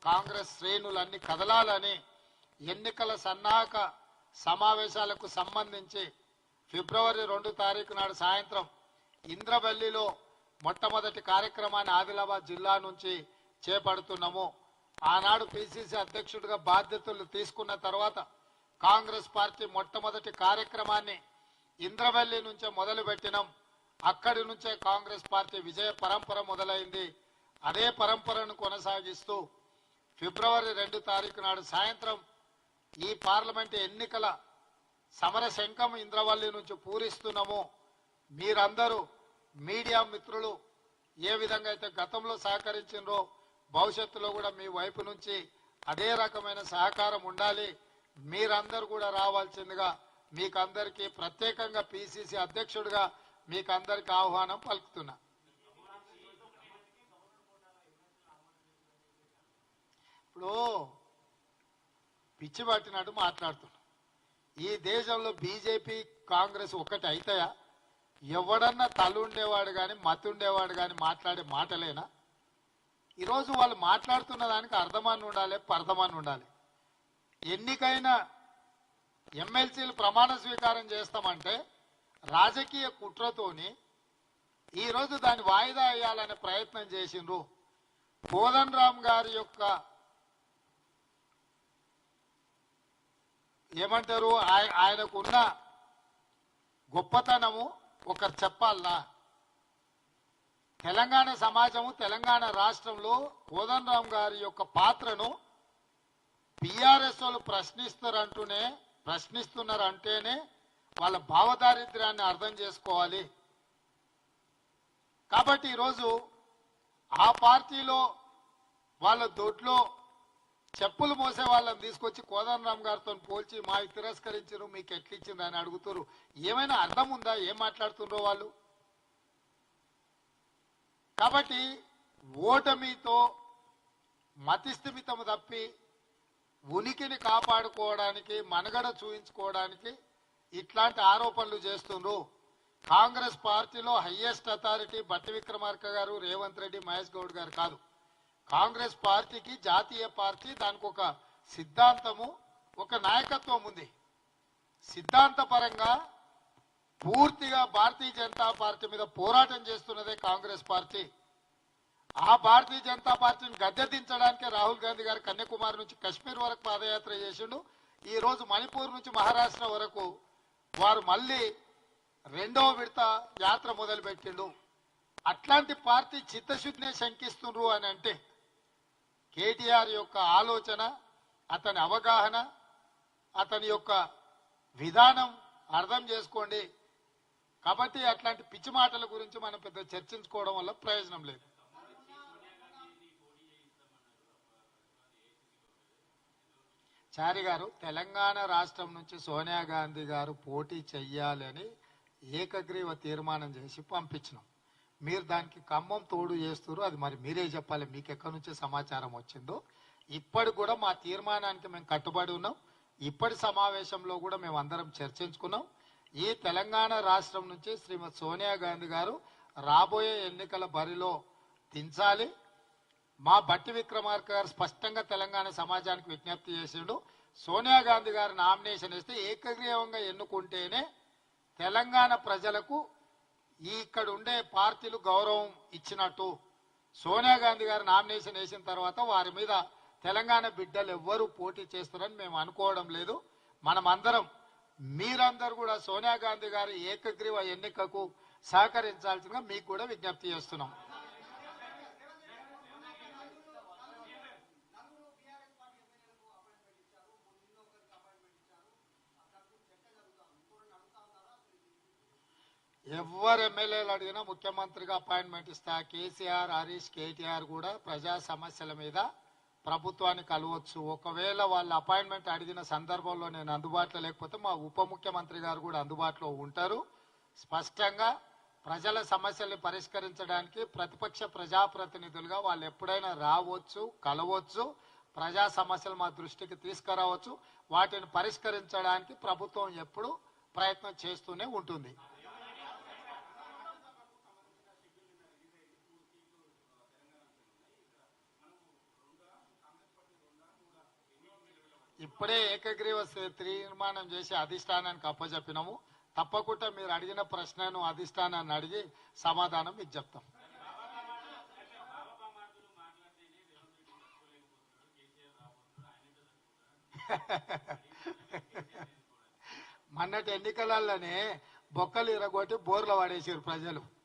కాంగ్రెస్ శ్రేణులన్నీ కదలాలని ఎన్నికల సన్నాహక సమావేశాలకు సంబంధించి ఫిబ్రవరి 2 తారీఖు నాడు సాయంత్రం ఇంద్రవెల్లిలో మొట్టమొదటి కార్యక్రమాన్ని ఆదిలాబాద్ జిల్లా నుంచి చేపడుతున్నాము. ఆనాడు పిసిసి అధ్యక్షుడిగా బాధ్యతలు తీసుకున్న తర్వాత కాంగ్రెస్ పార్టీ మొట్టమొదటి కార్యక్రమాన్ని ఇంద్రవెల్లి నుంచే మొదలుపెట్టినాం. అక్కడి నుంచే కాంగ్రెస్ పార్టీ విజయ పరంపర మొదలైంది. అదే పరంపరను కొనసాగిస్తూ ఫిబ్రవరి 2 తారీఖు నాడు సాయంత్రం ఈ పార్లమెంటు ఎన్నికల సమర శంఖం ఇంద్రవల్లి నుంచి పూరిస్తున్నాము. మీరందరూ మీడియా మిత్రులు ఏ విధంగా అయితే గతంలో సహకరించినరో భవిష్యత్తులో కూడా మీ వైపు నుంచి అదే రకమైన సహకారం ఉండాలి. మీరందరూ కూడా రావాల్సిందిగా మీకందరికీ ప్రత్యేకంగా పిసిసి అధ్యక్షుడిగా మీకందరికీ ఆహ్వానం పలుకుతున్నా. ఇప్పుడు పిచ్చి పట్టినట్టు మాట్లాడుతున్నా. ఈ దేశంలో బీజేపీ కాంగ్రెస్ ఒకటి అయితాయా? ఎవడన్నా తలుండేవాడు కానీ మతుండేవాడు కానీ మాట్లాడే మాటలేనా? ఈరోజు వాళ్ళు మాట్లాడుతున్న దానికి అర్థమని ఉండాలి, పర్థమని ఉండాలి. ఎన్నికైన ఎమ్మెల్సీలు ప్రమాణ స్వీకారం చేస్తామంటే రాజకీయ కుట్రతోని ఈరోజు దాన్ని వాయిదా వేయాలనే ప్రయత్నం చేసిండ్రు. కోదండ రామ్ గారి యొక్క ఏమంటారు, ఆయనకున్న గొప్పతనము ఒకరు చెప్పాలనా? తెలంగాణ సమాజము తెలంగాణ రాష్ట్రంలో కోదండ రామ్ గారి యొక్క పాత్రను టిఆర్ఎస్ వాళ్ళు ప్రశ్నిస్తున్నారంటేనే వాళ్ళ భావదారిద్ర్యాన్ని అర్థం చేసుకోవాలి. కాబట్టి ఈరోజు ఆ పార్టీలో వాళ్ళ దొడ్లో చెప్పులు మోసే వాళ్ళని తీసుకొచ్చి కోదండ రామ్ గారితో పోల్చి మాకు తిరస్కరించారు, మీకు ఎట్లిచ్చింది అని అడుగుతారు. ఏమైనా అర్థం ఉందా ఏం మాట్లాడుతుండ్రో వాళ్ళు? కాబట్టి ఓటమితో మతిస్థిమితము తప్పి ఉనికిని కాపాడుకోవడానికి మనుగడ చూయించుకోవడానికి ఇట్లాంటి ఆరోపణలు చేస్తుండ్రు. కాంగ్రెస్ పార్టీలో హైయెస్ట్ అథారిటీ బట్టి విక్రమార్క గారు, రేవంత్ రెడ్డి, మహేష్ గౌడ్ గారు కాదు. కాంగ్రెస్ పార్టీకి జాతీయ పార్టీ, దానికి ఒక సిద్ధాంతము, ఒక నాయకత్వం ఉంది. సిద్ధాంతపరంగా పూర్తిగా భారతీయ జనతా పార్టీ మీద పోరాటం చేస్తున్నదే కాంగ్రెస్ పార్టీ. ఆ భారతీయ జనతా పార్టీని గద్దెదించడానికే రాహుల్ గాంధీ గారు కన్యాకుమారి నుంచి కశ్మీర్ వరకు పాదయాత్ర చేసిండు. ఈ రోజు మణిపూర్ నుంచి మహారాష్ట్ర వరకు వారు మళ్ళీ 2వ విడత యాత్ర మొదలుపెట్టిండు. అట్లాంటి పార్టీ చిత్తశుద్ధిని శంకిస్తుండ్రు అని అంటే కేటీఆర్ యొక్క ఆలోచన, అతని అవగాహన, అతని యొక్క విధానం అర్థం చేసుకోండి. కాబట్టి అట్లాంటి పిచ్చి మాటల గురించి మనం పెద్ద చర్చించుకోవడం వల్ల ప్రయోజనం లేదు. చారి గారు, తెలంగాణ రాష్ట్రం నుంచి సోనియా గాంధీ గారు పోటీ చెయ్యాలని ఏకగ్రీవ తీర్మానం చేసి పంపించినాం. మీరు దానికి ఖమ్మం తోడు చేస్తారు, అది మరి మీరే చెప్పాలి మీకు ఎక్కడి నుంచి సమాచారం వచ్చిందో. ఇప్పటి కూడా మా తీర్మానానికి మేము కట్టుబడి ఉన్నాం. ఇప్పటి సమావేశంలో కూడా మేము అందరం చర్చించుకున్నాం. ఈ తెలంగాణ రాష్ట్రం నుంచి శ్రీమతి సోనియా గాంధీ గారు రాబోయే ఎన్నికల బరిలో దించాలి. మా బట్టి విక్రమార్క గారు స్పష్టంగా తెలంగాణ సమాజానికి విజ్ఞప్తి చేసిండు. సోనియా గాంధీ గారు నామినేషన్ వేస్తే ఏకగ్రీవంగా ఎన్నుకుంటేనే తెలంగాణ ప్రజలకు ఇక్కడ ఉండే పార్టీలు గౌరవం ఇచ్చినట్టు. సోనియా గాంధీ గారు నామినేషన్ వేసిన తర్వాత వారి మీద తెలంగాణ బిడ్డలు ఎవ్వరూ పోటీ చేస్తారని మేము అనుకోవడం లేదు. మనమందరం మీరందరూ కూడా సోనియా గాంధీ గారి ఏకగ్రీవ ఎన్నికకు సహకరించాల్సిందిగా మీకు కూడా విజ్ఞప్తి చేస్తున్నాం. ఎవరు ఎమ్మెల్యేలు అడిగినా ముఖ్యమంత్రిగా అపాయింట్మెంట్ ఇస్తా. కేసీఆర్, హరీష్, కేటీఆర్ కూడా ప్రజా సమస్యల మీద ప్రభుత్వాన్ని కలవచ్చు. ఒకవేళ వాళ్ళ అపాయింట్మెంట్ అడిగిన సందర్భంలో నేను అందుబాటులో లేకపోతే మా ఉప ముఖ్యమంత్రి గారు కూడా అందుబాటులో ఉంటారు. స్పష్టంగా ప్రజల సమస్యల్ని పరిష్కరించడానికి ప్రతిపక్ష ప్రజాప్రతినిధులుగా వాళ్ళు ఎప్పుడైనా రావచ్చు, కలవచ్చు, ప్రజా సమస్యలు మా దృష్టికి తీసుకురావచ్చు. వాటిని పరిష్కరించడానికి ప్రభుత్వం ఎప్పుడు ప్రయత్నం చేస్తూనే ఉంటుంది. ఇప్పుడే ఏకగ్రీవ తీర్మానం చేసి అధిష్టానానికి అప్పచెప్పినాము. తప్పకుండా మీరు అడిగిన ప్రశ్నను అధిష్టానాన్ని అడిగి సమాధానం మీకు చెప్తాం. మొన్నటి ఎన్నికలలోనే బొక్కలు ఇరగొట్టి బోర్లు పడేసారు ప్రజలు.